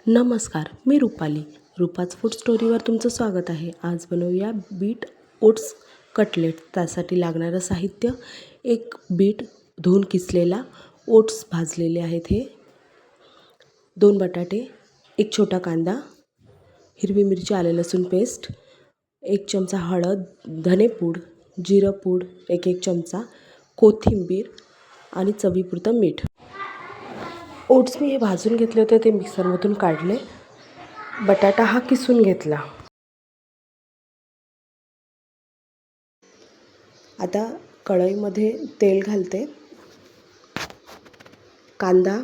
नमस्कार, मी रुपाली. रुपाच फूड स्टोरीवर तुमचं स्वागत आहे. आज बनवूया बीट ओट्स कटलेट. त्यासाठी लागणारं साहित्य: एक बीट धुवून किसलेला, ओट्स भाजलेले आहेत हे, 2 बटाटे, एक छोटा कांदा, हिरवी मिरची, आले लसूण पेस्ट, 1 चमचा हळद, धनेपूड, जिरंपूड 1 चमचा, कोथिंबीर आणि चवीपुरतं मीठ. ओट्स मी हे भाजून घेतले होते, ते मिक्सरमधून काढले. बटाटा हा किसून घेतला. आता कढईमध्ये तेल घालते. कांदा,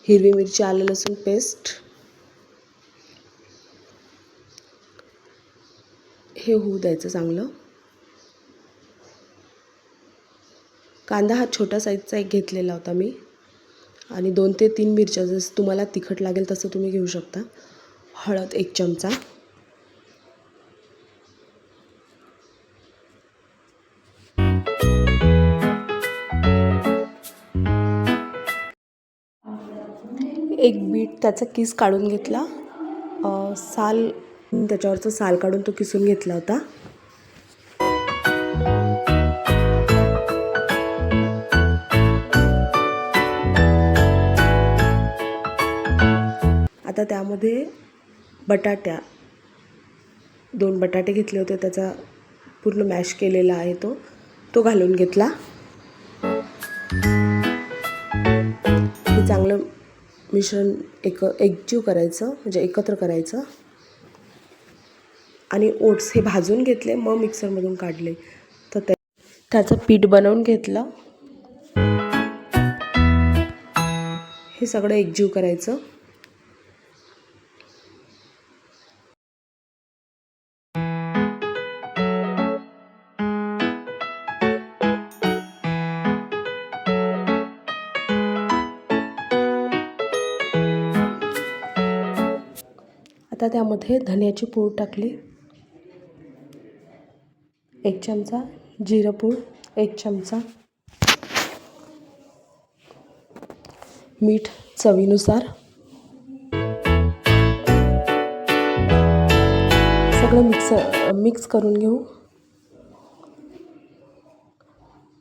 हिरवी मिरची, आलं लसूण पेस्ट हे होऊ द्यायचं चांगलं. कांदा हा छोटा साईजचा एक घेतलेला होता मी, आणि 2 ते 3 मिरच्या, जसं तुम्हाला तिखट लागेल तसं तुम्ही घेऊ शकता. हळद 1 चमचा, एक बीट त्याचा किस काढून घेतला, साल त्याच्यावरचं साल काढून तो किसून घेतला होता. आता त्यामध्ये बटाट्या 2 बटाटे घेतले होते, त्याचा पूर्ण मॅश केलेला आहे तो घालून घेतला. हे चांगलं मिश्रण एकजीव करायचं, म्हणजे एकत्र करायचं. आणि ओट्स हे भाजून घेतले, मग मिक्सरमधून काढले. तर त्याचं पीठ बनवून घेतलं. हे सगळं एकजीव करायचं. आता त्यामध्ये धन्याची पूड टाकली, 1 चमचा, जिरंपूड 1 चमचा, मीठ चवीनुसार. सगळं मिक्स करून घेऊ.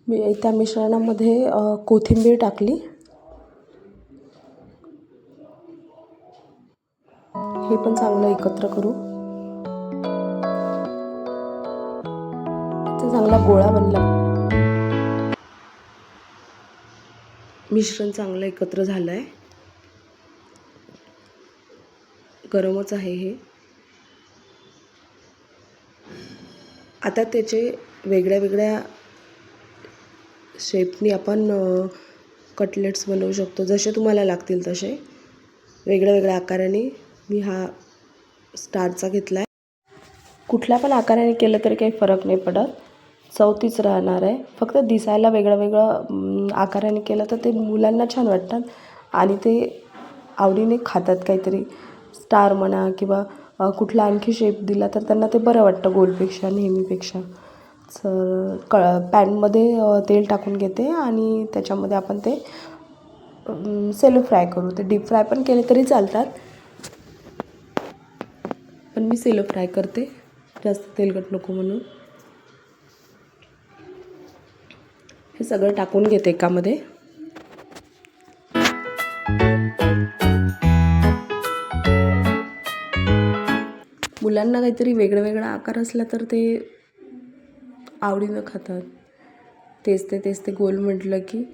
मी त्या मिश्रणामध्ये कोथिंबीर टाकली. हे पण चांगलं एकत्र करू. चांगला गोळा बनला. मिश्रण चांगलं एकत्र झालं आहे. गरमच आहे हे. आता त्याचे वेगळ्या वेगळ्या शेपनी आपण कटलेट्स बनवू शकतो, जसे तुम्हाला लागतील तसे. वेगळ्या वेगळ्या आकाराने मी हा स्टारचा घेतला आहे. कुठल्या पण आकाराने केलं तरी काही फरक नाही पडत, चव तीच राहणार आहे. फक्त दिसायला वेगळं वेगळं आकाराने केलं तर ते मुलांना छान वाटतात आणि ते आवडीने खातात. काहीतरी स्टार म्हणा किंवा कुठला आणखी शेप दिला तर त्यांना ते बरं वाटतं गोलपेक्षा, नेहमीपेक्षा. तर पॅनमध्ये तेल टाकून घेते आणि त्याच्यामध्ये आपण ते सेलो फ्राय करू. ते डीप फ्राय पण केले तरी चालतात, पण मी सेलो फ्राय करते, जास्त तेलकट नको म्हणून. हे सगळं टाकून घेते एकामध्ये. मुलांना काहीतरी वेगळा वेगळा आकार असला तर ते आवडीनं खातात. तेच ते गोल म्हटलं की.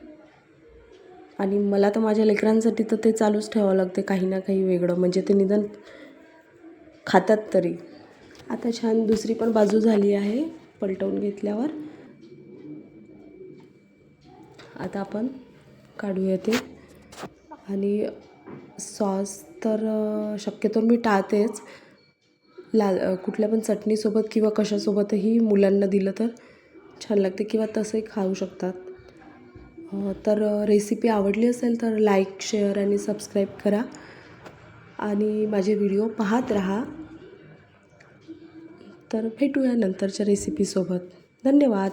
आणि मला तर माझ्या लेकरांसाठी तर ते चालूच ठेवावं लागते, काही ना काही वेगळं, म्हणजे ते निदान खातात तरी. आता छान दुसरी पण बाजू झाली आहे पलटवून घेतल्यावर. आता आपण काढूया ते. आणि सॉस तर शक्यतो मी टाळतेच. कुठल्या पण चटणीसोबत किंवा कशासोबतही मुलांना दिलं तर छान लागते, किंवा तसंही खाऊ शकतात. तर रेसिपी आवडली असेल तर लाईक, शेअर आणि सबस्क्राईब करा आणि माझे व्हिडिओ पाहत राहा. तर भेटूया नंतरच्या रेसिपीसोबत. धन्यवाद.